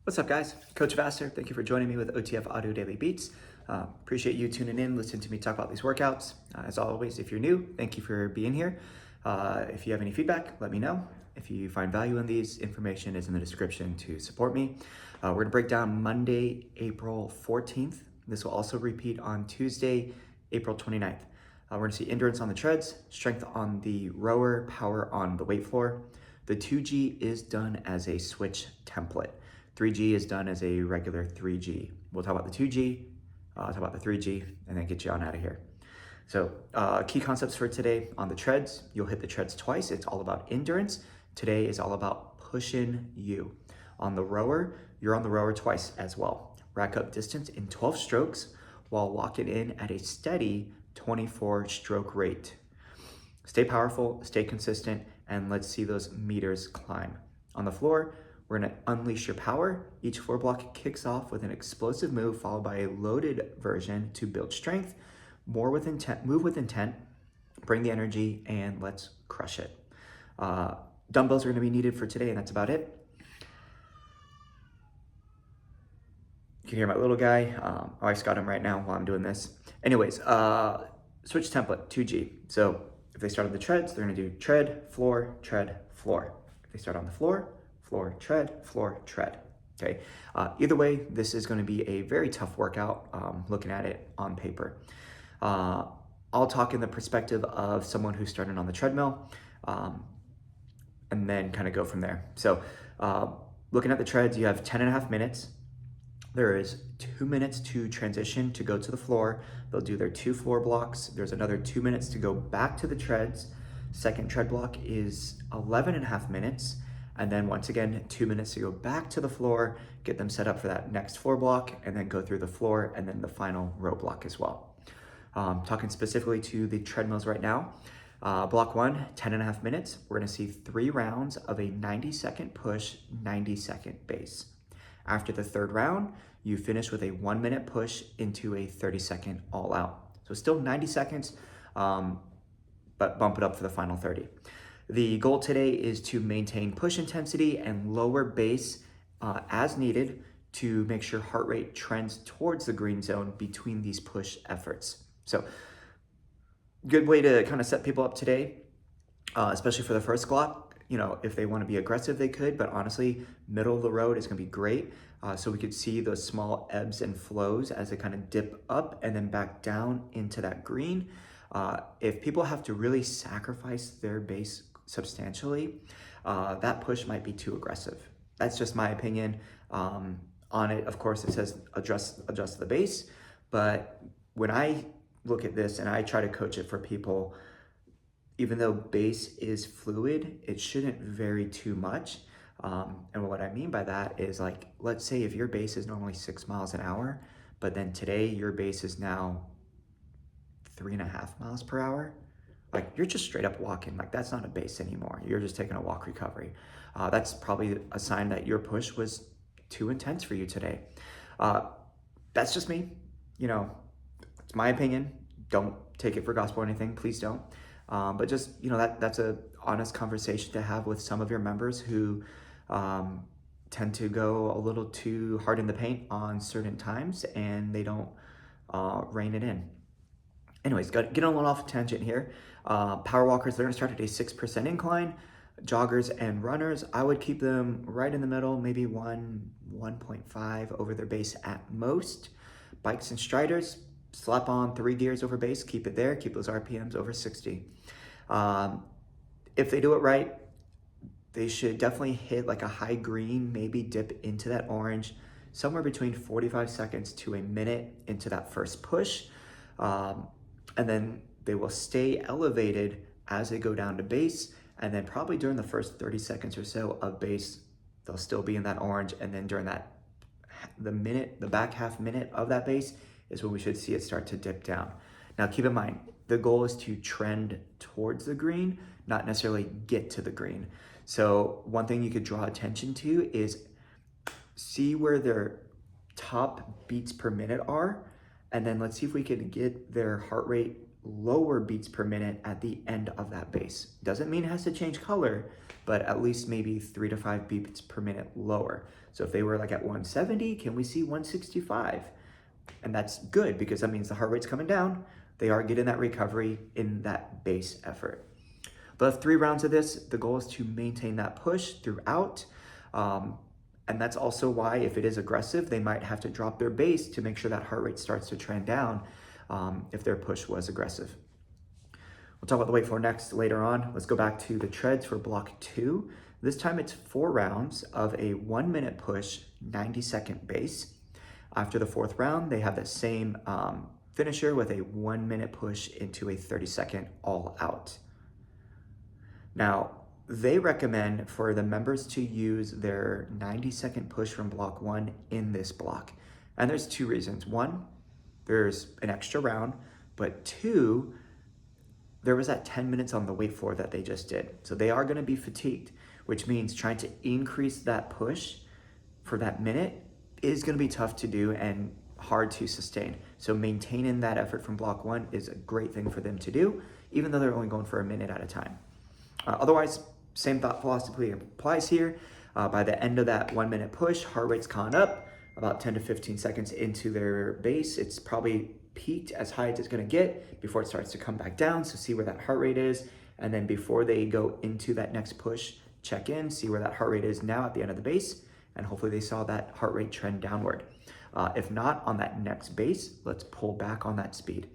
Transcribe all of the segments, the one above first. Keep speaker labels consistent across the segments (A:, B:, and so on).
A: What's up, guys? Coach Vassar. Thank you for joining me with OTF Audio Daily Beats. Appreciate you tuning in, listening to me talk about these workouts. As always, if you're new, thank you for being here. If you have any feedback, let me know. If you find value in these, information is in the description to support me. We're going to break down Monday, April 14th. This will also repeat on Tuesday, April 29th. We're going to see endurance on the treads, strength on the rower, power on the weight floor. The 2G is done as a switch template. 3G is done as a regular 3G. We'll talk about the 2G, talk about the 3G, and then get you on out of here. So key concepts for today on the treads. You'll hit the treads twice. It's all about endurance. Today is all about pushing you. On the rower, you're on the rower twice as well. Rack up distance in 12 strokes while locking in at a steady 24 stroke rate. Stay powerful, stay consistent, and let's see those meters climb. On the floor, we're gonna unleash your power. Each floor block kicks off with an explosive move followed by a loaded version to build strength. More with intent, move with intent, bring the energy, and let's crush it. Dumbbells are gonna be needed for today, and that's about it. You can hear my little guy. My wife's got him right now while I'm doing this. Anyways, switch template, 2G. So if they start on the treads, they're gonna do tread, floor, tread, floor. If they start on the floor, floor, tread, okay? Either way, this is gonna be a very tough workout, looking at it on paper. I'll talk in the perspective of someone who's started on the treadmill, and then kind of go from there. So looking at the treads, you have 10.5 minutes. There is 2 minutes to transition to go to the floor. They'll do their 2 floor blocks. There's another 2 minutes to go back to the treads. Second tread block is 11.5 minutes. And then once again, 2 minutes to go back to the floor, get them set up for that next floor block, and then go through the floor and then the final row block as well. Talking specifically to the treadmills right now. Block 1, 10.5 minutes. We're gonna see 3 rounds of a 90-second push, 90-second base. After the third round, you finish with a 1-minute push into a 30-second all out. So still 90 seconds, but bump it up for the final 30. The goal today is to maintain push intensity and lower base as needed to make sure heart rate trends towards the green zone between these push efforts. So good way to kind of set people up today, especially for the first block. You know, if they want to be aggressive, they could, but honestly, middle of the road is going to be great. So we could see those small ebbs and flows as they kind of dip up and then back down into that green. If people have to really sacrifice their base substantially, that push might be too aggressive. That's just my opinion. On it, of course, it says adjust the base, but when I look at this and I try to coach it for people, even though base is fluid, it shouldn't vary too much. And what I mean by that is, like, let's say if your base is normally 6 miles an hour, but then today your base is now 3.5 miles per hour. Like, you're just straight up walking. Like, that's not a base anymore. You're just taking a walk recovery. That's probably a sign that your push was too intense for you today. That's just me. You know, it's my opinion. Don't take it for gospel or anything. Please don't. But just, you know, that's a honest conversation to have with some of your members who tend to go a little too hard in the paint on certain times and they don't rein it in. Anyways, get on a little off tangent here. Power walkers, they're gonna start at a 6% incline. Joggers and runners, I would keep them right in the middle, maybe 1.5 over their base at most. Bikes and striders, slap on 3 gears over base, keep it there, keep those RPMs over 60. If they do it right, they should definitely hit like a high green, maybe dip into that orange, somewhere between 45 seconds to a minute into that first push. And then they will stay elevated as they go down to base. And then probably during the first 30 seconds or so of base, they'll still be in that orange. And then during that, the back half minute of that base is when we should see it start to dip down. Now, keep in mind, the goal is to trend towards the green, not necessarily get to the green. So one thing you could draw attention to is see where their top beats per minute are, and then let's see if we can get their heart rate lower beats per minute at the end of that base. Doesn't mean it has to change color, but at least maybe 3 to 5 beats per minute lower. So if they were like at 170, can we see 165? And that's good because that means the heart rate's coming down. They are getting that recovery in that base effort. But 3 rounds of this, the goal is to maintain that push throughout. And that's also why if it is aggressive, they might have to drop their base to make sure that heart rate starts to trend down if their push was aggressive. We'll talk about the weight floor next later on. Let's go back to the treads for block 2. This time it's 4 rounds of a 1-minute push, 90-second base. After the 4th round, they have the same finisher with a 1-minute push into a 30-second all out. Now, they recommend for the members to use their 90-second push from block 1 in this block. And there's 2 reasons. 1, there's an extra round, but 2, there was that 10 minutes on the weight floor that they just did. So they are gonna be fatigued, which means trying to increase that push for that minute is gonna be tough to do and hard to sustain. So maintaining that effort from block 1 is a great thing for them to do, even though they're only going for a minute at a time. Otherwise, same thought philosophy applies here. By the end of that 1-minute push, heart rate's gone up about 10 to 15 seconds into their base. It's probably peaked as high as it's gonna get before it starts to come back down. So see where that heart rate is. And then before they go into that next push, check in, see where that heart rate is now at the end of the base. And hopefully they saw that heart rate trend downward. If not, on that next base, let's pull back on that speed.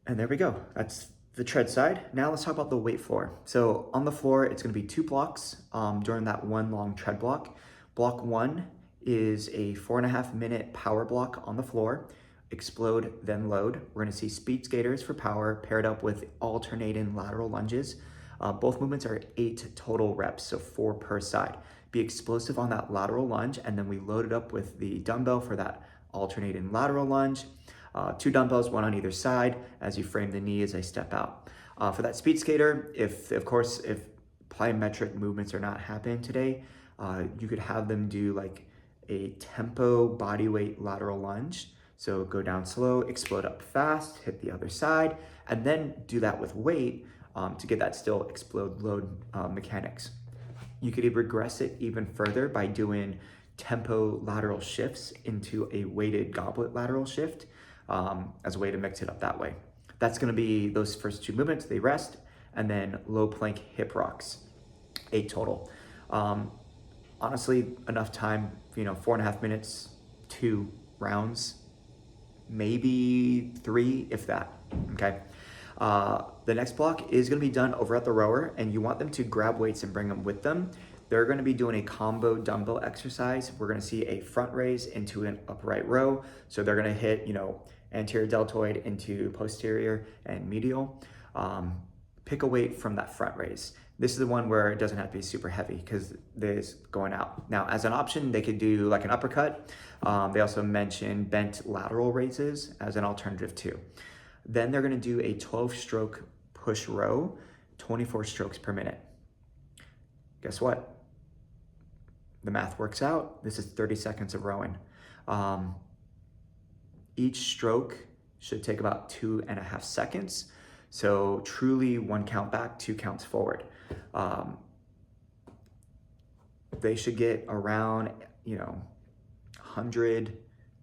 A: And there we go. That's the tread side. Now let's talk about the weight floor. So on the floor, it's gonna be 2 blocks during that 1 long tread block. Block 1 is a 4.5-minute power block on the floor, explode, then load. We're gonna see speed skaters for power paired up with alternating lateral lunges. Both movements are 8 total reps, so 4 per side. Be explosive on that lateral lunge, and then we load it up with the dumbbell for that alternating lateral lunge. 2 dumbbells, 1 on either side, as you frame the knee as they step out. For that speed skater, if plyometric movements are not happening today, you could have them do like a tempo body weight lateral lunge. So go down slow, explode up fast, hit the other side, and then do that with weight to get that still explode load mechanics. You could regress it even further by doing tempo lateral shifts into a weighted goblet lateral shift as a way to mix it up that way. That's gonna be those first 2 movements, they rest, and then low plank hip rocks, 8 total. Honestly, enough time, 4.5 minutes, 2 rounds, maybe 3, if that, okay? The next block is gonna be done over at the rower, and you want them to grab weights and bring them with them. They're gonna be doing a combo dumbbell exercise. We're gonna see a front raise into an upright row. So they're gonna hit, anterior deltoid into posterior and medial. Pick a weight from that front raise. This is the one where it doesn't have to be super heavy because this going out. Now, as an option, they could do like an uppercut. They also mentioned bent lateral raises as an alternative too. Then they're gonna do a 12-stroke push row, 24 strokes per minute. Guess what? The math works out. This is 30 seconds of rowing. Each stroke should take about 2.5 seconds. So truly 1 count back, 2 counts forward. They should get around, 100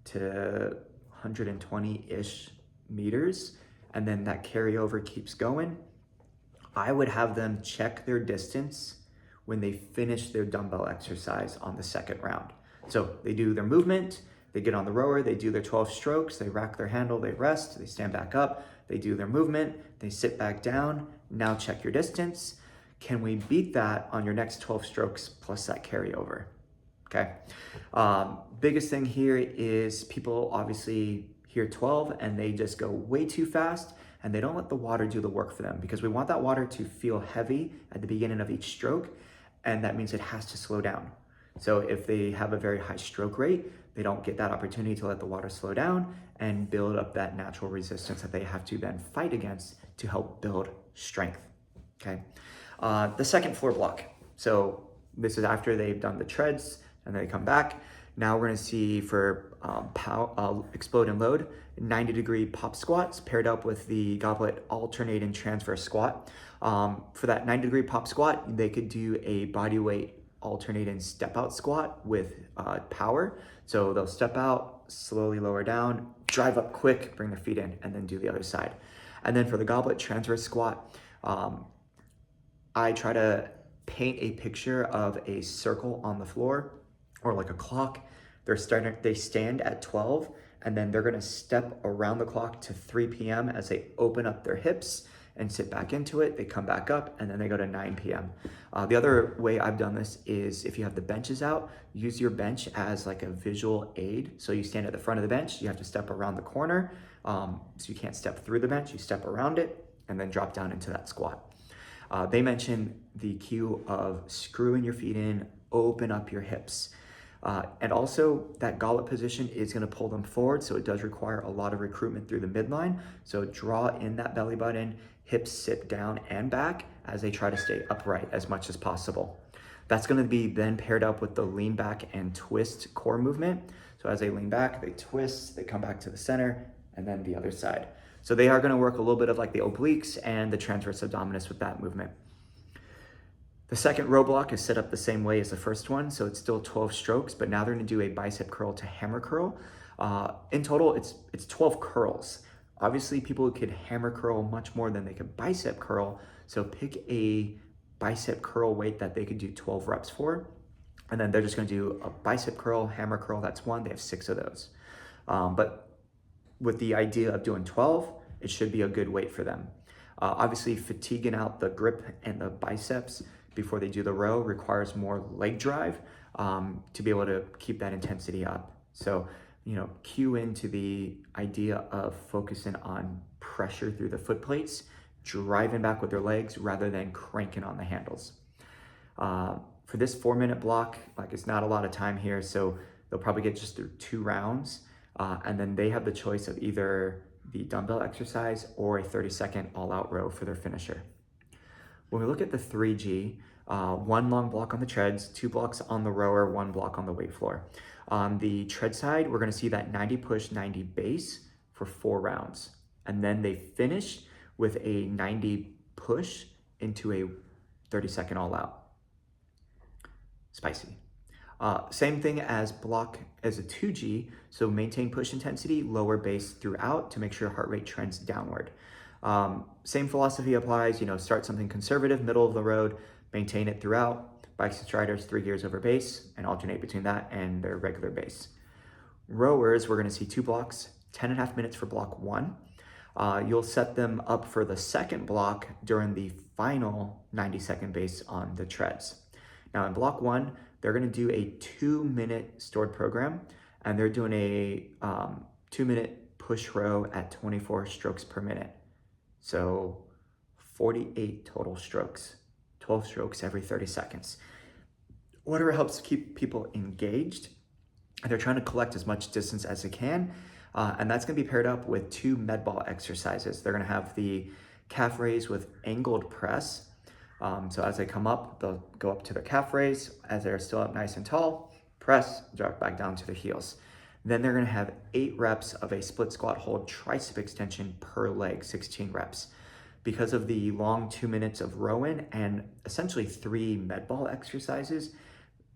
A: to 120-ish meters, and then that carryover keeps going. I would have them check their distance when they finish their dumbbell exercise on the 2nd round. So they do their movement, they get on the rower, they do their 12 strokes, they rack their handle, they rest, they stand back up, they do their movement, they sit back down. Now check your distance. Can we beat that on your next 12 strokes plus that carryover? Okay. Biggest thing here is people obviously hear 12 and they just go way too fast and they don't let the water do the work for them, because we want that water to feel heavy at the beginning of each stroke, and that means it has to slow down. So if they have a very high stroke rate, they don't get that opportunity to let the water slow down and build up that natural resistance that they have to then fight against to help build strength, okay? The 2nd floor block. So this is after they've done the treads and they come back. Now we're gonna see for explode and load, 90-degree pop squats paired up with the goblet alternate and transfer squat. For that 90-degree pop squat, they could do a body weight alternate and step out squat with power. So they'll step out, slowly lower down, drive up quick, bring their feet in, and then do the other side. And then for the goblet transfer squat, I try to paint a picture of a circle on the floor or like a clock. They stand at 12, and then they're gonna step around the clock to 3 p.m. as they open up their hips and sit back into it. They come back up, and then they go to 9 p.m. The other way I've done this is if you have the benches out, use your bench as like a visual aid. So you stand at the front of the bench, you have to step around the corner. So you can't step through the bench, you step around it and then drop down into that squat. They mentioned the cue of screwing your feet in, open up your hips. And also that goblet position is gonna pull them forward, so it does require a lot of recruitment through the midline. So draw in that belly button, hips sit down and back as they try to stay upright as much as possible. That's gonna be then paired up with the lean back and twist core movement. So as they lean back, they twist, they come back to the center, and then the other side. So they are gonna work a little bit of like the obliques and the transverse abdominis with that movement. The second row block is set up the same way as the first one, so it's still 12 strokes, but now they're gonna do a bicep curl to hammer curl. In total, it's 12 curls. Obviously, people could hammer curl much more than they could bicep curl, so pick a bicep curl weight that they could do 12 reps for, and then they're just gonna do a bicep curl, hammer curl, that's one, they have 6 of those. But with the idea of doing 12, it should be a good weight for them. Obviously, fatiguing out the grip and the biceps before they do the row requires more leg drive to be able to keep that intensity up. So, cue into the idea of focusing on pressure through the foot plates, driving back with their legs rather than cranking on the handles. For this 4-minute block, it's not a lot of time here, so they'll probably get just through 2 rounds. And then they have the choice of either the dumbbell exercise or a 30-second all-out row for their finisher. When we look at the 3G, 1 long block on the treads, 2 blocks on the rower, 1 block on the weight floor. On the tread side, we're gonna see that 90 push, 90 base for 4 rounds. And then they finish with a 90 push into a 30-second all-out. Spicy. Same thing as block as a 2G, so maintain push intensity, lower base throughout to make sure heart rate trends downward. Same philosophy applies, start something conservative, middle of the road, maintain it throughout. Bikes and striders, 3 gears over base, and alternate between that and their regular base. Rowers, we're gonna see 2 blocks, 10.5 minutes for block 1. You'll set them up for the second block during the final 90-second base on the treads. Now in block 1, they're gonna do a 2-minute stored program, and they're doing a 2-minute push row at 24 strokes per minute. So 48 total strokes, 12 strokes every 30 seconds. Whatever helps keep people engaged, and they're trying to collect as much distance as they can, and that's gonna be paired up with 2 med ball exercises. They're gonna have the calf raise with angled press. So as they come up, they'll go up to the calf raise. As they're still up nice and tall, press, drop back down to the heels. Then they're gonna have 8 reps of a split squat hold tricep extension per leg, 16 reps. Because of the long 2 minutes of rowing and essentially 3 med ball exercises,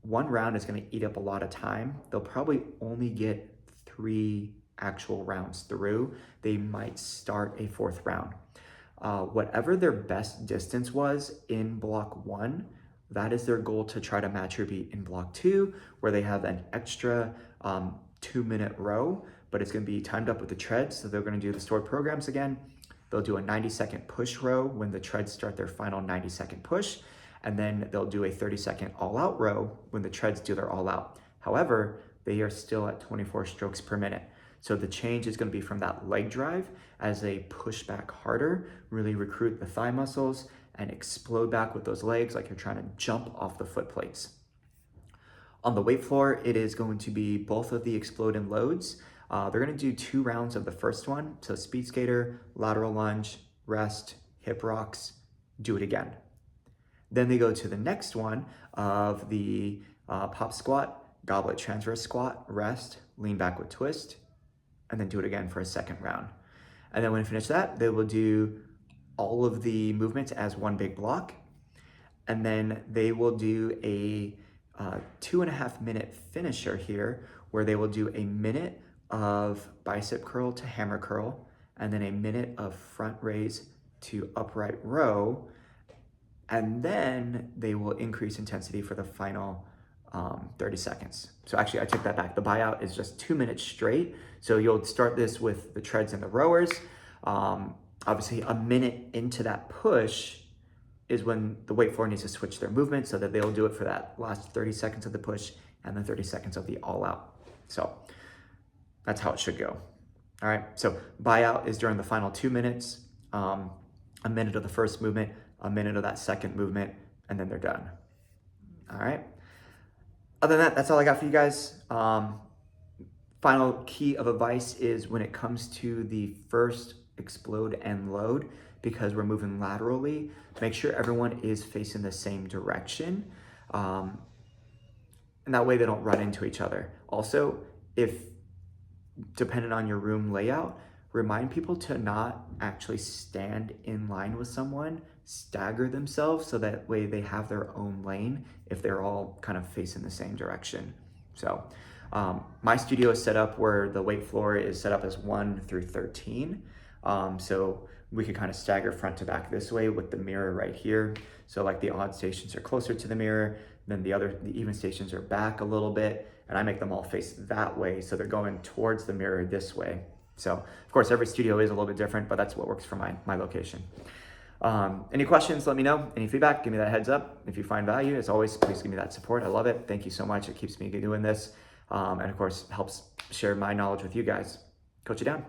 A: 1 round is gonna eat up a lot of time. They'll probably only get 3 actual rounds through. They might start a 4th round. Whatever their best distance was in block 1, that is their goal to try to match or beat in block 2, where they have an extra 2-minute row, but it's gonna be timed up with the treads. So they're gonna do the stored programs again. They'll do a 90-second push row when the treads start their final 90-second push, and then they'll do a 30-second all-out row when the treads do their all-out. However, they are still at 24 strokes per minute. So the change is gonna be from that leg drive as they push back harder, really recruit the thigh muscles and explode back with those legs like you're trying to jump off the foot plates. On the weight floor, it is going to be both of the explode and loads. They're gonna do 2 rounds of the first one. So speed skater, lateral lunge, rest, hip rocks, do it again. Then they go to the next one of the pop squat, goblet transverse squat, rest, lean backward twist, and then do it again for a second round. And then when you finish that, they will do all of the movements as one big block. And then they will do a 2.5 minute finisher here, where they will do a minute of bicep curl to hammer curl, and then a minute of front raise to upright row. And then they will increase intensity for the final 30 seconds. So actually, I take that back. The buyout is just 2 minutes straight. So you'll start this with the treads and the rowers. Obviously, a minute into that push is when the weight floor needs to switch their movement, so that they'll do it for that last 30 seconds of the push and then 30 seconds of the all out. So that's how it should go. All right, so buyout is during the final 2 minutes, a minute of the first movement, a minute of that second movement, and then they're done. All right. Other than that, that's all I got for you guys. Final key of advice is when it comes to the first explode and load, because we're moving laterally, make sure everyone is facing the same direction. And that way they don't run into each other. Also, if depending on your room layout, remind people to not actually stand in line with someone, stagger themselves so that way they have their own lane if they're all kind of facing the same direction. So my studio is set up where the weight floor is set up as 1 through 13. So we could kind of stagger front to back this way with the mirror right here. So like the odd stations are closer to the mirror, then the even stations are back a little bit, and I make them all face that way, so they're going towards the mirror this way. So of course every studio is a little bit different, but that's what works for my location. Any questions, let me know. Any feedback, give me that heads up. If you find value, as always, please give me that support. I love it. Thank you so much. It keeps me doing this. And of course helps share my knowledge with you guys. Coach you down.